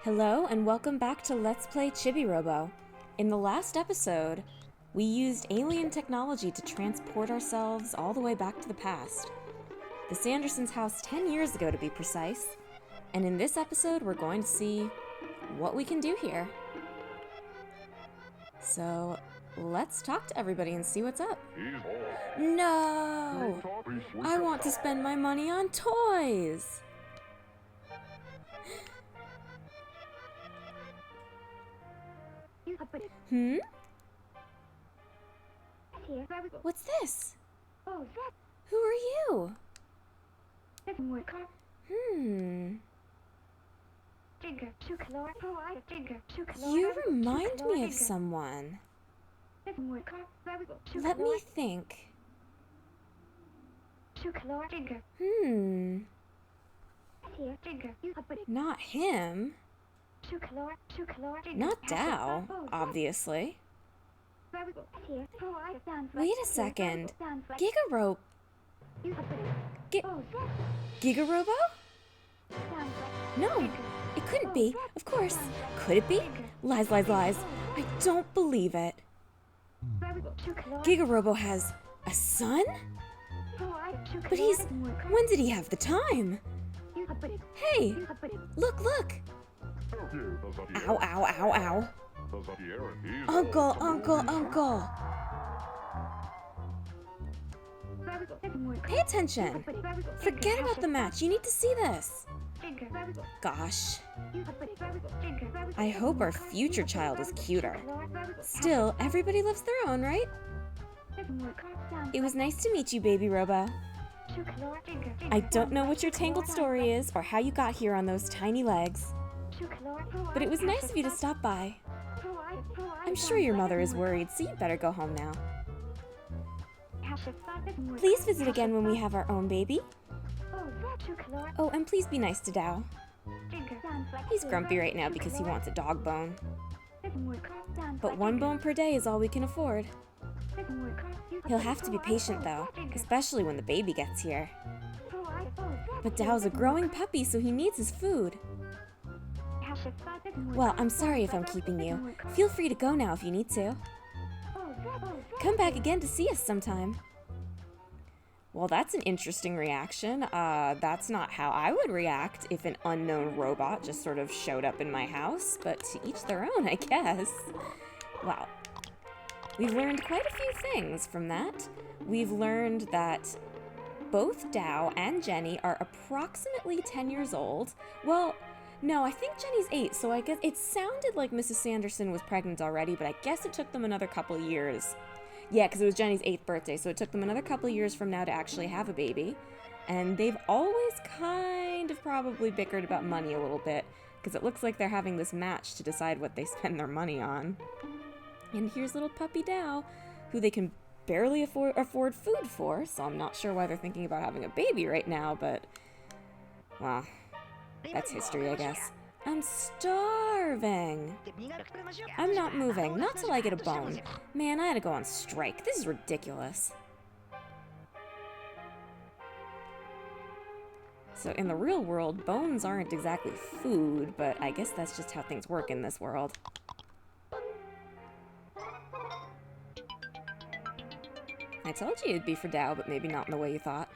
Hello and welcome back to Let's Play Chibi-Robo. In the last episode, we used alien technology to transport ourselves all the way back to the past. The Sandersons' house 10 years ago to be precise. And in this episode, we're going to see what we can do here. So, let's talk to everybody and see what's up. No! I want to spend my money on toys! Hmm? What's this? Who are you? You remind me of someone. Let me think. Not him. Not Dao, obviously. Wait a second. Giga-Robo? Giga-Robo? No, it couldn't be. Of course. Could it be? Lies, lies, lies. I don't believe it. Giga-Robo has a son? But when did he have the time? Hey, look, look. Ow, ow, ow, ow. Uncle, uncle, uncle. Pay attention. Forget about the match. You need to see this. Gosh. I hope our future child is cuter. Still, everybody loves their own, right? It was nice to meet you, Baby Robo. I don't know what your tangled story is or how you got here on those tiny legs. But it was nice of you to stop by. I'm sure your mother is worried, so you better go home now. Please visit again when we have our own baby. Oh, and please be nice to Dao. He's grumpy right now because he wants a dog bone. But one bone per day is all we can afford. He'll have to be patient though, especially when the baby gets here. But Dao's a growing puppy, so he needs his food. Well, I'm sorry if I'm keeping you. Feel free to go now if you need to. Come back again to see us sometime. Well, that's an interesting reaction. That's not how I would react if an unknown robot just sort of showed up in my house, but to each their own, I guess. Wow. We've learned quite a few things from that. We've learned that both Dao and Jenny are approximately 10 years old. Well, no, I think Jenny's 8, so I guess it sounded like Mrs. Sanderson was pregnant already, but I guess it took them another couple years. Yeah, because it was Jenny's 8th birthday, so it took them another couple years from now to actually have a baby. And they've always kind of probably bickered about money a little bit, because it looks like they're having this match to decide what they spend their money on. And here's little puppy Dao, who they can barely afford food for, so I'm not sure why they're thinking about having a baby right now, but, well, that's history, I guess. I'm starving. I'm not moving, not till I get a bone. Man, I had to go on strike. This is ridiculous. So in the real world, bones aren't exactly food, but I guess that's just how things work in this world. I told you it'd be for Dao, but maybe not in the way you thought.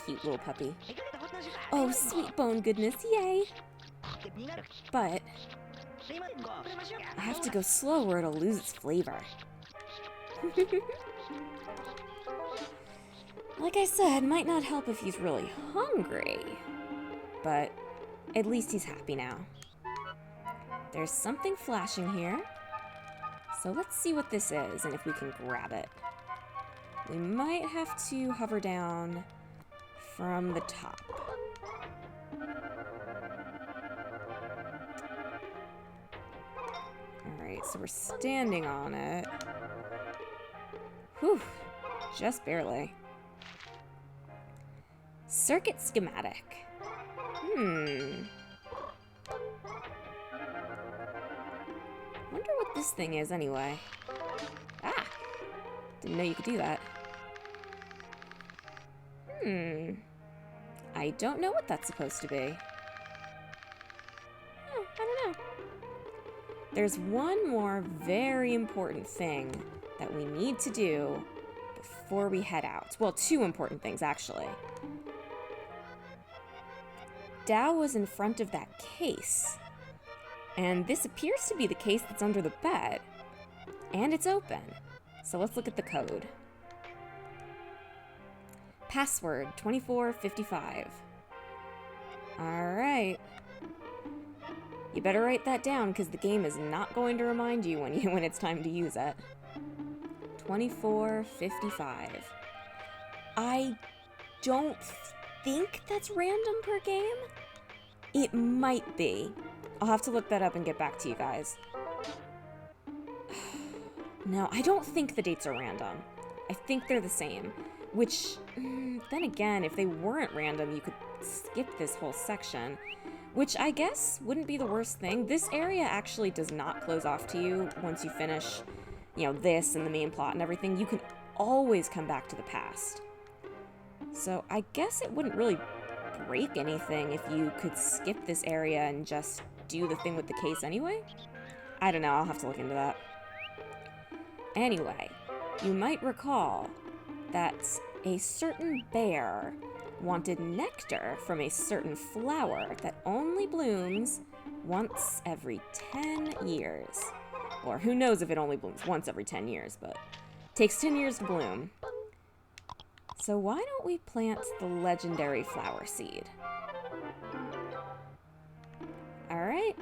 Cute little puppy. Oh, sweet bone goodness, yay! But I have to go slow or it'll lose its flavor. Like I said, might not help if he's really hungry. But at least he's happy now. There's something flashing here. So let's see what this is and if we can grab it. We might have to hover down from the top. Alright, so we're standing on it. Whew, just barely. Circuit schematic. this thing is, anyway. Ah! Didn't know you could do that. I don't know what that's supposed to be. Oh, I don't know. There's one more very important thing that we need to do before we head out. Well, two important things, actually. Dao was in front of that case. And this appears to be the case that's under the bed. And it's open. So let's look at the code. Password 2455. Alright. You better write that down because the game is not going to remind you when it's time to use it. 2455. I don't think that's random per game. It might be. I'll have to look that up and get back to you guys. No, I don't think the dates are random. I think they're the same. Which, then again, if they weren't random, you could skip this whole section. Which I guess wouldn't be the worst thing. This area actually does not close off to you once you finish, this and the main plot and everything. You can always come back to the past. So I guess it wouldn't really break anything if you could skip this area and just do the thing with the case anyway. I don't know, I'll have to look into that. Anyway, you might recall that a certain bear wanted nectar from a certain flower that only blooms once every 10 years. Or who knows if it only blooms once every 10 years, but it takes 10 years to bloom. So why don't we plant the legendary flower seed? Alright,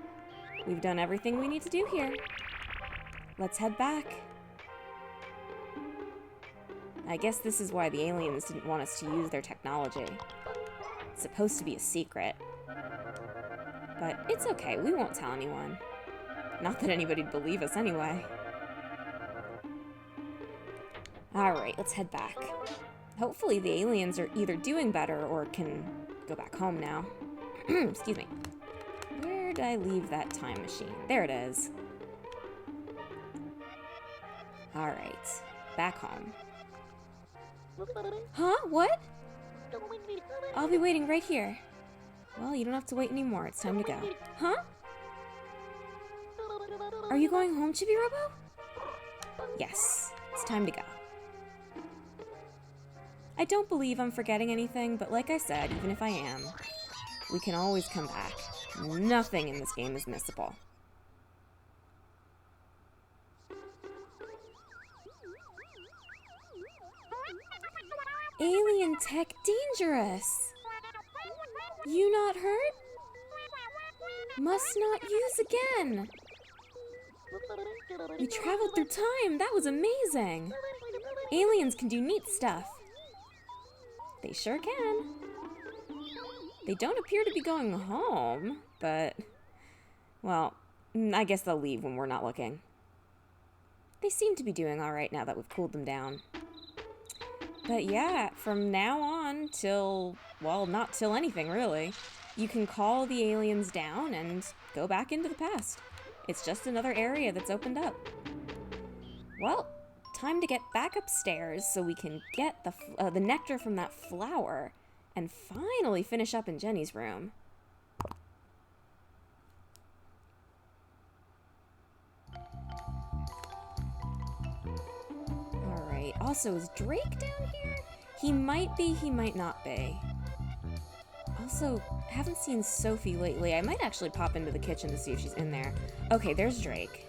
we've done everything we need to do here. Let's head back. I guess this is why the aliens didn't want us to use their technology. It's supposed to be a secret. But it's okay, we won't tell anyone. Not that anybody'd believe us anyway. Alright, let's head back. Hopefully the aliens are either doing better or can go back home now. Excuse me. Where did I leave that time machine? There it is. Alright, back home. Huh? What? I'll be waiting right here. Well, you don't have to wait anymore. It's time to go. Huh? Are you going home, Chibi-Robo? Yes, it's time to go. I don't believe I'm forgetting anything, but like I said, even if I am, we can always come back. Nothing in this game is missable. Alien tech dangerous. You not hurt? Must not use again. We traveled through time. That was amazing. Aliens can do neat stuff. They sure can. They don't appear to be going home, but, well, I guess they'll leave when we're not looking. They seem to be doing all right now that we've cooled them down. But yeah, from now on till, well, not till anything really, you can call the aliens down and go back into the past. It's just another area that's opened up. Well, time to get back upstairs so we can get the nectar from that flower and finally finish up in Jenny's room. Alright, also, is Drake down here? He might be, he might not be. Also, haven't seen Sophie lately. I might actually pop into the kitchen to see if she's in there. Okay, there's Drake.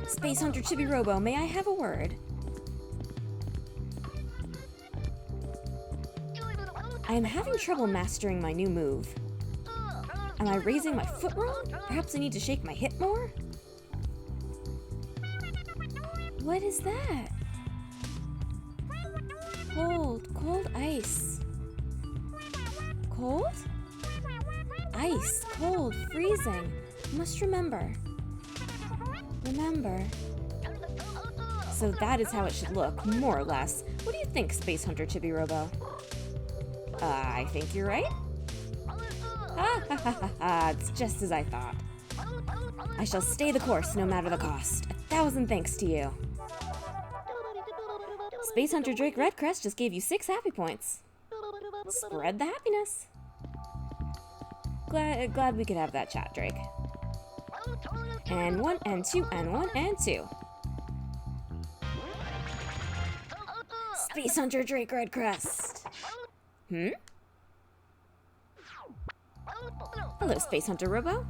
Space Hunter Chibi-Robo, may I have a word? I am having trouble mastering my new move. Am I raising my foot wrong? Perhaps I need to shake my hip more? What is that? Cold ice. Cold? Ice, cold, freezing. Must remember. Remember. So that is how it should look, more or less. What do you think, Space Hunter Chibi-Robo? I think you're right. Ha ha ha ha ha, it's just as I thought. I shall stay the course no matter the cost. 1,000 thanks to you. Space Hunter Drake Redcrest just gave you 6 happy points. Spread the happiness. Glad we could have that chat, Drake. And 1 and 2 and 1 and 2. Space Hunter Drake Redcrest. Hello, Space Hunter Robo.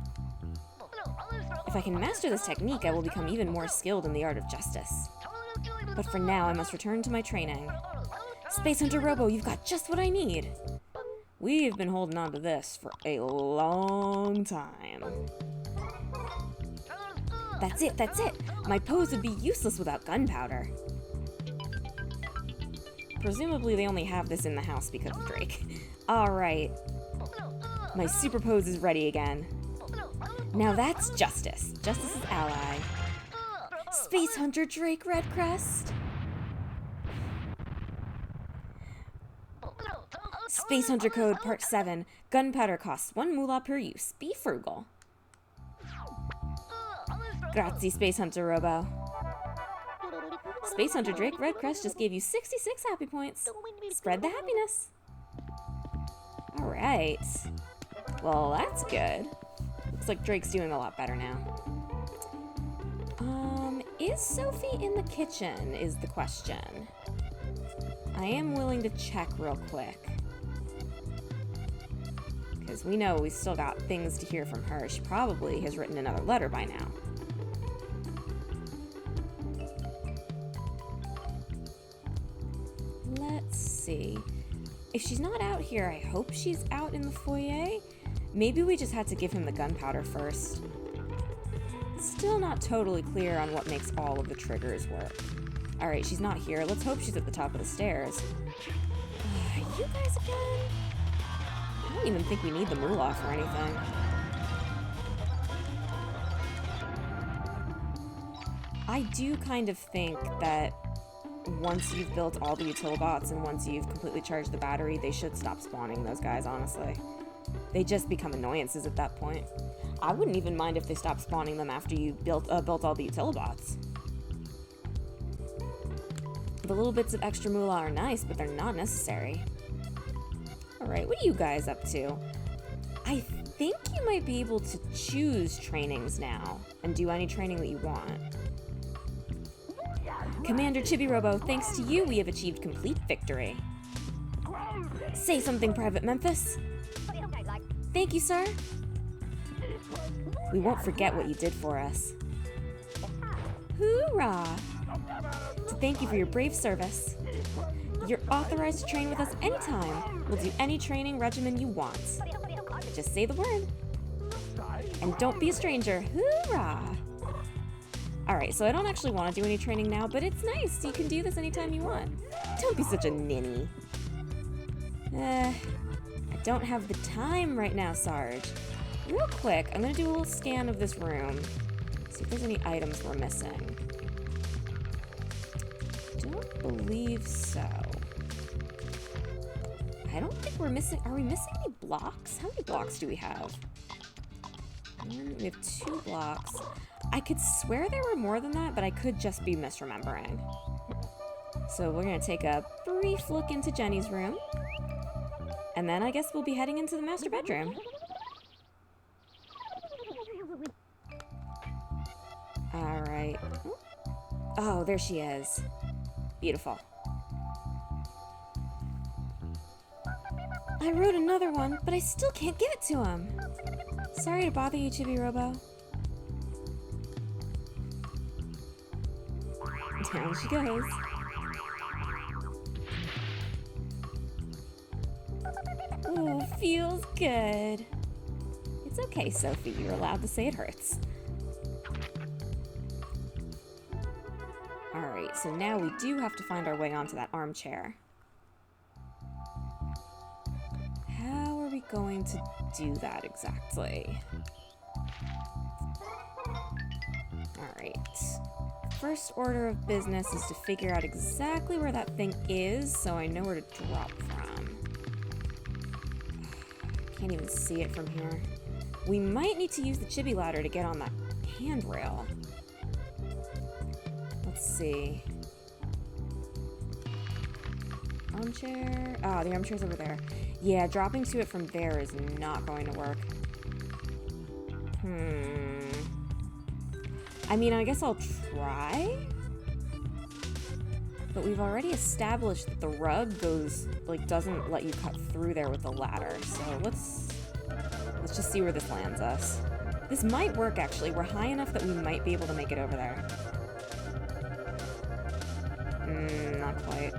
If I can master this technique, I will become even more skilled in the art of justice. But for now, I must return to my training. Space Hunter Robo, you've got just what I need. We've been holding on to this for a long time. That's it, that's it. My pose would be useless without gunpowder. Presumably they only have this in the house because of Drake. Alright. My super pose is ready again. Now that's Justice. Justice's ally. Space Hunter Drake Redcrest. Space Hunter Code Part 7. Gunpowder costs 1 moolah per use. Be frugal. Grazie, Space Hunter Robo. Space Hunter Drake Redcrest just gave you 66 happy points. Spread the happiness. Alright. Well, that's good. Looks like Drake's doing a lot better now. Is Sophie in the kitchen, is the question. I am willing to check real quick. Because we know we still got things to hear from her. She probably has written another letter by now. Let's see. If she's not out here, I hope she's out in the foyer. Maybe we just had to give him the gunpowder first. Still not totally clear on what makes all of the triggers work. Alright, she's not here. Let's hope she's at the top of the stairs. You guys again? I don't even think we need the moolah for anything. I do kind of think that once you've built all the utilibots and once you've completely charged the battery, they should stop spawning those guys, honestly. They just become annoyances at that point. I wouldn't even mind if they stopped spawning them after you built all the utilibots. The little bits of extra moolah are nice, but they're not necessary. Alright, what are you guys up to? I think you might be able to choose trainings now and do any training that you want. Commander Chibi-Robo, thanks to you, we have achieved complete victory. Say something, Private Memphis. Thank you, sir. We won't forget what you did for us. Hoorah! To thank you for your brave service. You're authorized to train with us anytime. We'll do any training regimen you want. Just say the word. And don't be a stranger. Hoorah! Alright, so I don't actually want to do any training now, but it's nice. You can do this anytime you want. Don't be such a ninny. I don't have the time right now, Sarge. Real quick, I'm going to do a little scan of this room. See if there's any items we're missing. Don't believe so. I don't think we're missing... Are we missing any blocks? How many blocks do we have? We have 2 blocks. I could swear there were more than that, but I could just be misremembering. So we're going to take a brief look into Jenny's room. And then I guess we'll be heading into the master bedroom. Alright. Oh, there she is. Beautiful. I wrote another one, but I still can't give it to him. Sorry to bother you, Chibi-Robo. Down she goes. Ooh, feels good. It's okay, Sophie. You're allowed to say it hurts. Alright, so now we do have to find our way onto that armchair. How are we going to do that exactly? Alright. First order of business is to figure out exactly where that thing is so I know where to drop from. Can't even see it from here. We might need to use the chibi ladder to get on that handrail. Let's see. Armchair. Ah, the armchair's over there. Yeah, dropping to it from there is not going to work. I mean, I guess I'll try. But we've already established that the rug goes, like, doesn't let you cut through there with the ladder. So let's just see where this lands us. This might work, actually. We're high enough that we might be able to make it over there. Not quite.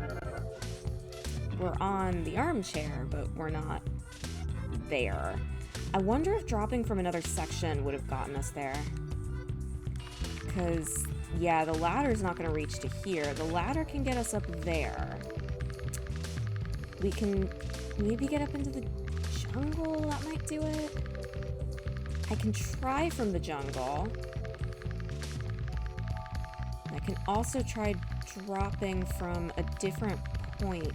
We're on the armchair, but we're not there. I wonder if dropping from another section would have gotten us there. Because, yeah, the ladder's not going to reach to here. The ladder can get us up there. We can maybe get up into the jungle. That might do it. I can try from the jungle. I can also try dropping from a different point.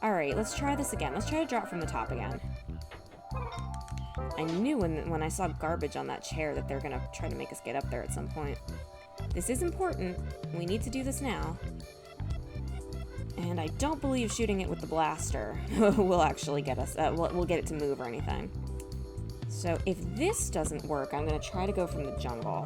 Alright, let's try this again. Let's try to drop from the top again. I knew when I saw garbage on that chair that they're gonna try to make us get up there at some point. This is important. We need to do this now. And I don't believe shooting it with the blaster will actually get us, we'll get it to move or anything. So if this doesn't work, I'm gonna try to go from the jungle.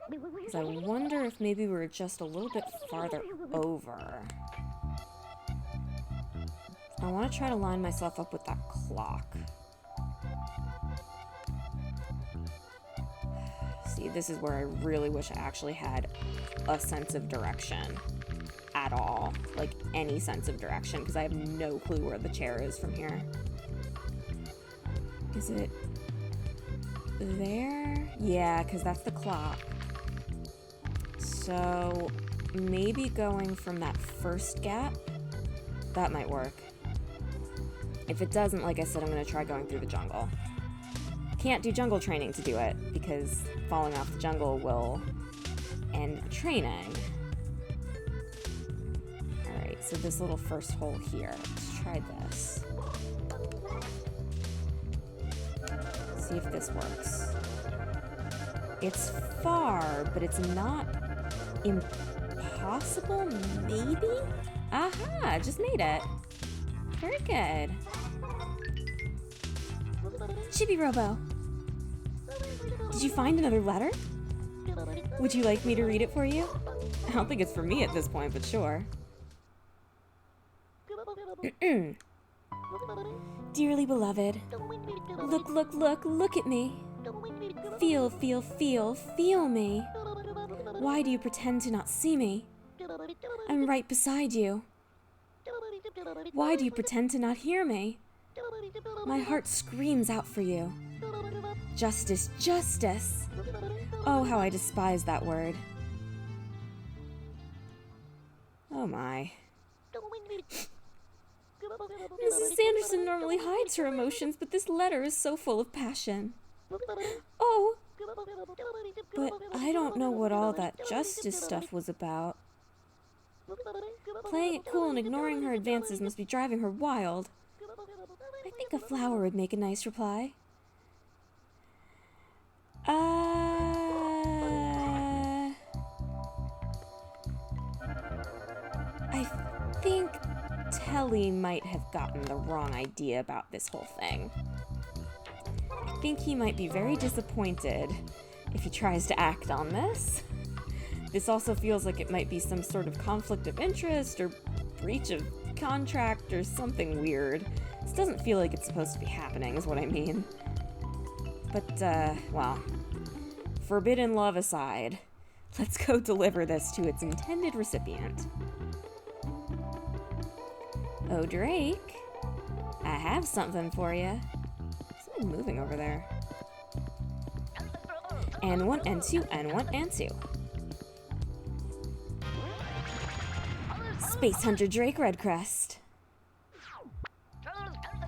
Because I wonder if maybe we're just a little bit farther over. I want to try to line myself up with that clock. See, this is where I really wish I actually had a sense of direction at all. Like, any sense of direction, because I have no clue where the chair is from here. Is it there? Yeah, because that's the clock. So, maybe going from that first gap, that might work. If it doesn't, like I said, I'm going to try going through the jungle. Can't do jungle training to do it, because falling off the jungle will end the training. Alright, so this little first hole here. Let's try this. See if this works. It's far, but it's not impossible, maybe? Aha! Just made it. Very good. Chibi-Robo! Did you find another letter? Would you like me to read it for you? I don't think it's for me at this point, but sure. Dearly beloved, look at me. Feel me. Why do you pretend to not see me? I'm right beside you. Why do you pretend to not hear me? My heart screams out for you. Justice, justice! Oh, how I despise that word. Oh my. Mrs. Sanderson normally hides her emotions, but this letter is so full of passion. Oh! But I don't know what all that justice stuff was about. Playing it cool and ignoring her advances must be driving her wild. I think a flower would make a nice reply. I think Telly might have gotten the wrong idea about this whole thing. I think he might be very disappointed if he tries to act on this. This also feels like it might be some sort of conflict of interest or breach of contract or something weird. This doesn't feel like it's supposed to be happening, is what I mean. But, well, forbidden love aside, let's go deliver this to its intended recipient. Oh, Drake, I have something for you. Something moving over there. N1, N2, N1, N2. Space Hunter Drake Redcrest.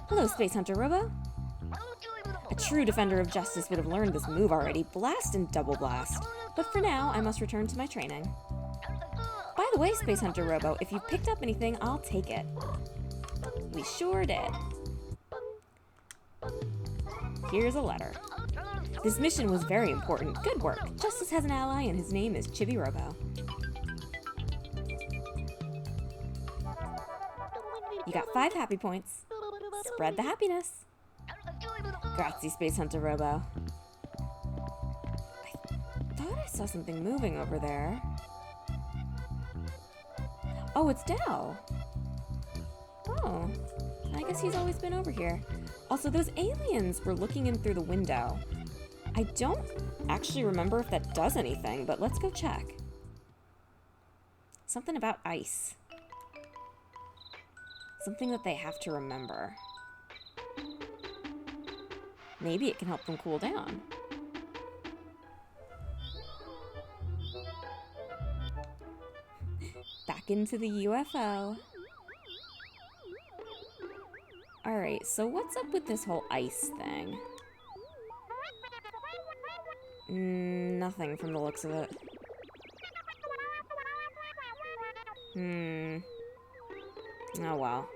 Hello, Space Hunter Robo. A true defender of justice would have learned this move already, blast and double blast. But for now, I must return to my training. By the way, Space Hunter Robo, if you've picked up anything, I'll take it. We sure did. Here's a letter. This mission was very important. Good work. Justice has an ally and his name is Chibi-Robo. You got 5 happy points. Spread the happiness. Grazie, Space Hunter Robo. I thought I saw something moving over there. Oh, it's Dao. Oh, I guess he's always been over here. Also, those aliens were looking in through the window. I don't actually remember if that does anything, but let's go check. Something about ice. Something that they have to remember. Maybe it can help them cool down. Back into the UFO. Alright, so what's up with this whole ice thing? Nothing from the looks of it. Oh well.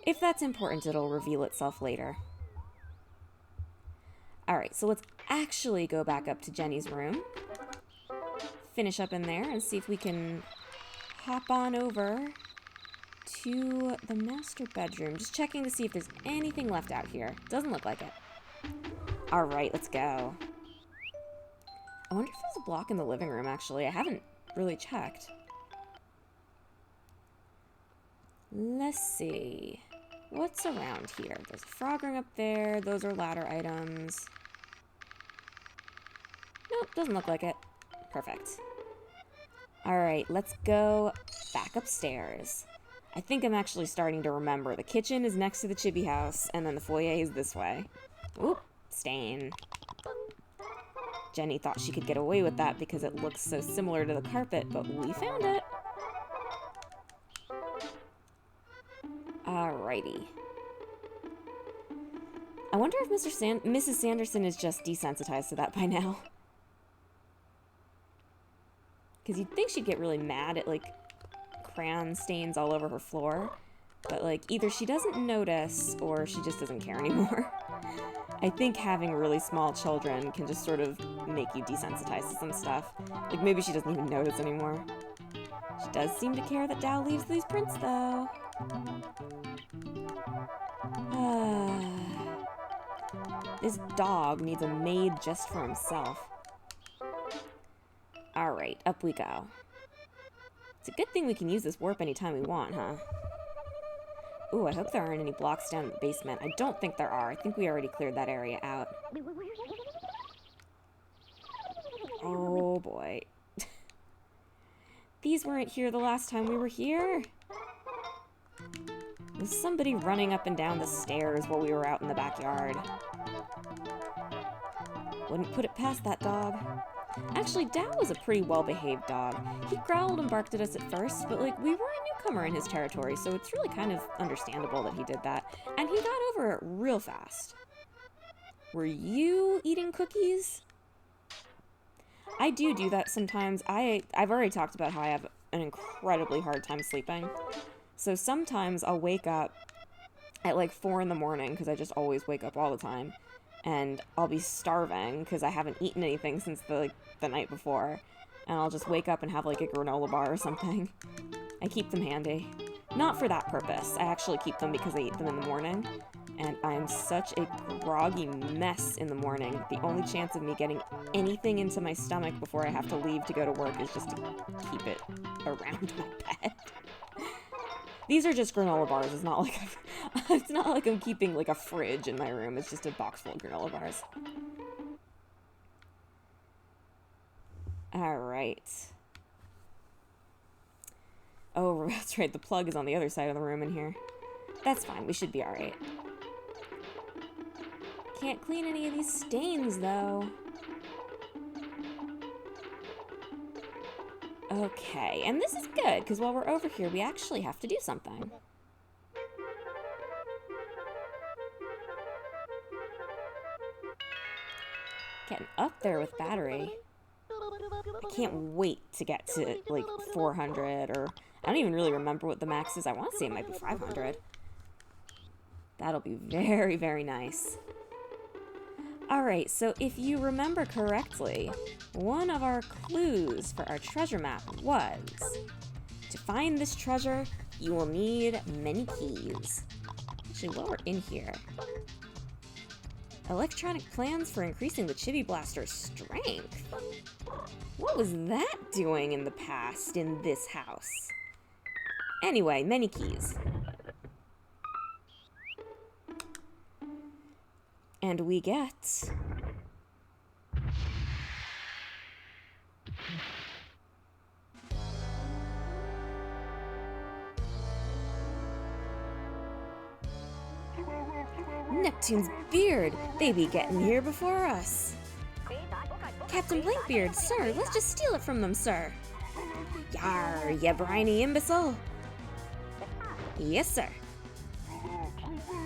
If that's important, it'll reveal itself later. Alright, so let's actually go back up to Jenny's room. Finish up in there and see if we can hop on over to the master bedroom. Just checking to see if there's anything left out here. Doesn't look like it. Alright, let's go. I wonder if there's a block in the living room, actually. I haven't really checked. Let's see. What's around here? There's a frog ring up there. Those are ladder items. Nope, doesn't look like it. Perfect. Alright, let's go back upstairs. I think I'm actually starting to remember. The kitchen is next to the Chibi house, and then the foyer is this way. Oop, stain. Jenny thought she could get away with that because it looks so similar to the carpet, but we found it. Alrighty. I wonder if Mrs. Sanderson is just desensitized to that by now. Because you'd think she'd get really mad at, like, crayon stains all over her floor. But, like, either she doesn't notice or she just doesn't care anymore. I think having really small children can just sort of make you desensitized to some stuff. Like, maybe she doesn't even notice anymore. She does seem to care that Dao leaves these prints, though. This dog needs a maid just for himself. Alright, up we go. It's a good thing we can use this warp anytime we want, huh? Ooh, I hope there aren't any blocks down in the basement. I don't think there are. I think we already cleared that area out. Oh boy. These weren't here the last time we were here. There's somebody running up and down the stairs while we were out in the backyard. Wouldn't put it past that dog. Actually, Dao was a pretty well-behaved dog. He growled and barked at us at first, but, like, we were a newcomer in his territory, so it's really kind of understandable that he did that. And he got over it real fast. Were you eating cookies? I do that sometimes. I've already talked about how I have an incredibly hard time sleeping. So sometimes I'll wake up at, like, 4 in the morning, because I just always wake up all the time. And I'll be starving because I haven't eaten anything since the night before. And I'll just wake up and have, like, a granola bar or something. I keep them handy. Not for that purpose. I actually keep them because I eat them in the morning. And I'm such a groggy mess in the morning. The only chance of me getting anything into my stomach before I have to leave to go to work is just to keep it around my bed. These are just granola bars. It's not like I'm keeping, like, a fridge in my room. It's just a box full of granola bars. Alright. Oh, that's right. The plug is on the other side of the room in here. That's fine. We should be alright. Can't clean any of these stains, though. Okay, and this is good, because while we're over here, we actually have to do something. Getting up there with battery. I can't wait to get to, like, 400, or I don't even really remember what the max is. I want to say it might be 500. That'll be very, very nice. Alright, so if you remember correctly, one of our clues for our treasure map was, to find this treasure, you will need many keys. Actually, while we're in here, electronic plans for increasing the Chibi Blaster's strength. What was that doing in the past in this house? Anyway, many keys. And we get... Neptune's beard! They be getting here before us. Captain Blankbeard, sir, let's just steal it from them, sir. Yar, ya briny imbecile. Yes, sir.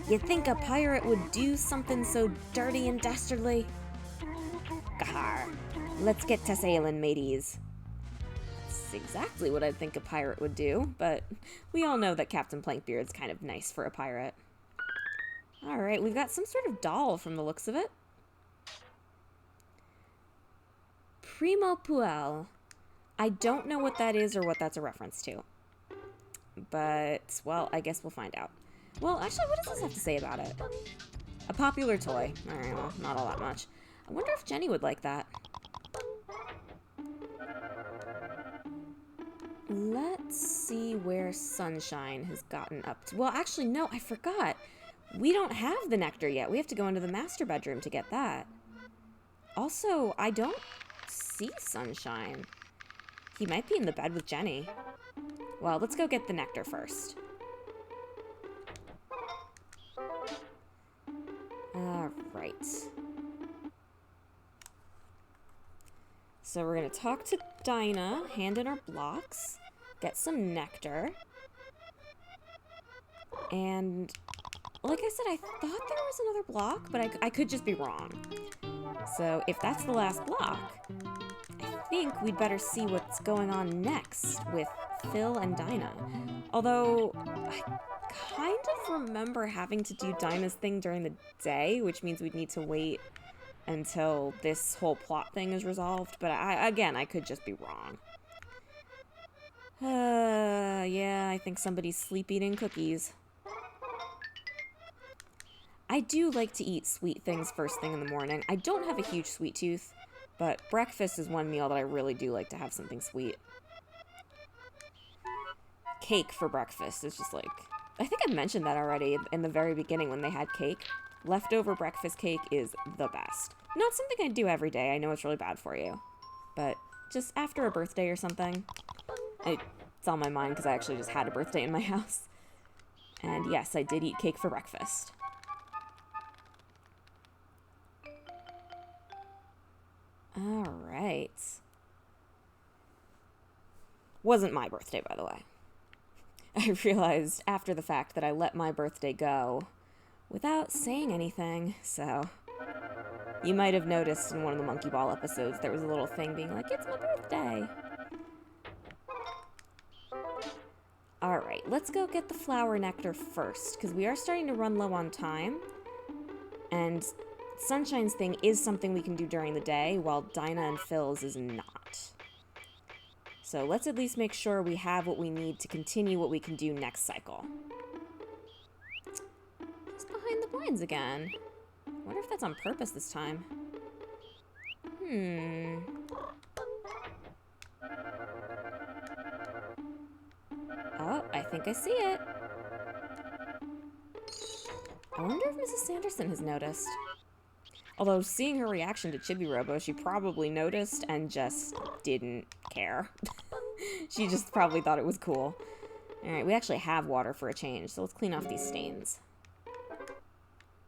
You think a pirate would do something so dirty and dastardly? Gahar, let's get to sailing, mateys. That's exactly what I'd think a pirate would do, but we all know that Captain Blankbeard's kind of nice for a pirate. Alright, we've got some sort of doll from the looks of it. Primo Puel. I don't know what that is or what that's a reference to. But, well, I guess we'll find out. Well, actually, what does this have to say about it? A popular toy. Alright, well, not all that much. I wonder if Jenny would like that. Let's see where Sunshine has gotten up to. Well, actually, no, I forgot. We don't have the nectar yet. We have to go into the master bedroom to get that. Also, I don't see Sunshine. He might be in the bed with Jenny. Well, let's go get the nectar first. Alright. So we're going to talk to Dinah, hand in our blocks, get some nectar. And, like I said, I thought there was another block, but I could just be wrong. So if that's the last block, I think we'd better see what's going on next with Phil and Dinah. Although, I kind of remember having to do Dinah's thing during the day, which means we'd need to wait until this whole plot thing is resolved. But again, I could just be wrong. Yeah, I think somebody's sleep eating cookies. I do like to eat sweet things first thing in the morning. I don't have a huge sweet tooth, but breakfast is one meal that I really do like to have something sweet. Cake for breakfast is just like... I think I mentioned that already in the very beginning when they had cake. Leftover breakfast cake is the best. Not something I do every day. I know it's really bad for you. But just after a birthday or something. It's on my mind because I actually just had a birthday in my house. And yes, I did eat cake for breakfast. Alright. Wasn't my birthday, by the way. I realized after the fact that I let my birthday go without saying anything, so... You might have noticed in one of the Monkey Ball episodes there was a little thing being like, it's my birthday! Alright, let's go get the flower nectar first, because we are starting to run low on time. And Sunshine's thing is something we can do during the day, while Dinah and Phil's is not. So let's at least make sure we have what we need to continue what we can do next cycle. He's behind the blinds again. I wonder if that's on purpose this time. Oh, I think I see it. I wonder if Mrs. Sanderson has noticed. Although, seeing her reaction to Chibi-Robo, she probably noticed and just didn't care. She just probably thought it was cool. Alright, we actually have water for a change, so let's clean off these stains.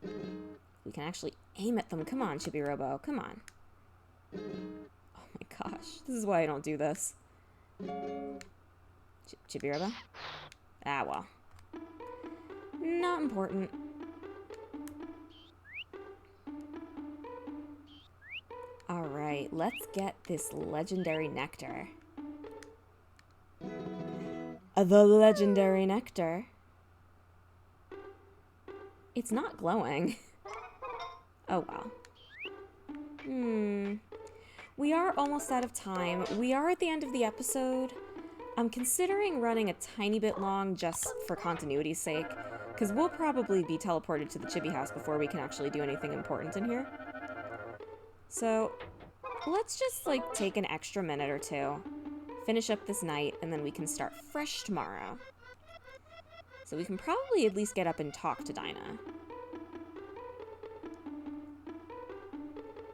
We can actually aim at them. Come on, Chibi-Robo, come on. Oh my gosh, this is why I don't do this. Chibi-Robo? Ah, well. Not important. Alright. Alright, let's get this legendary nectar. The legendary nectar. It's not glowing. Oh well. We are almost out of time. We are at the end of the episode. I'm considering running a tiny bit long just for continuity's sake, because we'll probably be teleported to the Chibi house before we can actually do anything important in here. So, let's just, like, take an extra minute or two, finish up this night, and then we can start fresh tomorrow. So we can probably at least get up and talk to Dinah.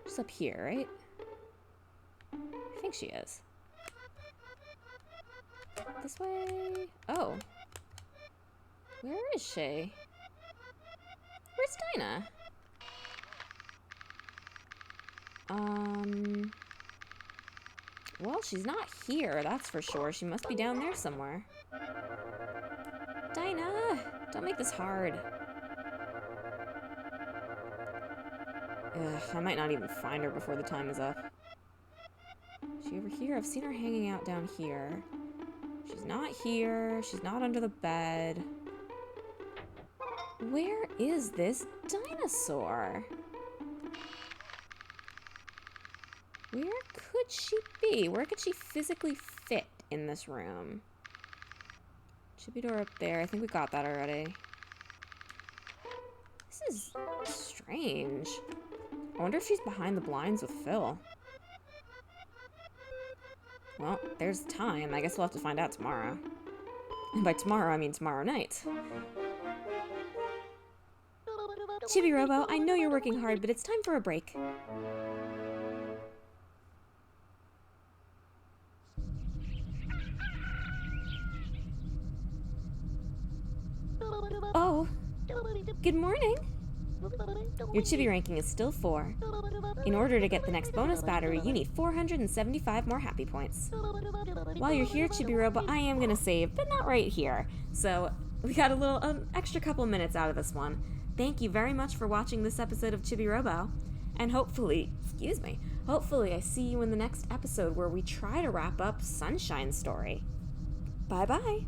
She's up here, right? I think she is. This way? Oh. Where is she? Where's Dinah? Well, she's not here, that's for sure. She must be down there somewhere. Dinah! Don't make this hard. Ugh, I might not even find her before the time is up. Is she over here? I've seen her hanging out down here. She's not here. She's not under the bed. Where is this dinosaur? Where could she be? Where could she physically fit in this room? Chibi door up there. I think we got that already. This is strange. I wonder if she's behind the blinds with Phil. Well, there's time. I guess we'll have to find out tomorrow. And by tomorrow, I mean tomorrow night. Chibi-Robo, I know you're working hard, but it's time for a break. Oh, good morning. Your Chibi ranking is still 4. In order to get the next bonus battery, you need 475 more happy points. While you're here, Chibi-Robo, I am gonna save, but not right here. So, we got a little extra couple minutes out of this one. Thank you very much for watching this episode of Chibi-Robo. And hopefully I see you in the next episode where we try to wrap up Sunshine's story. Bye-bye.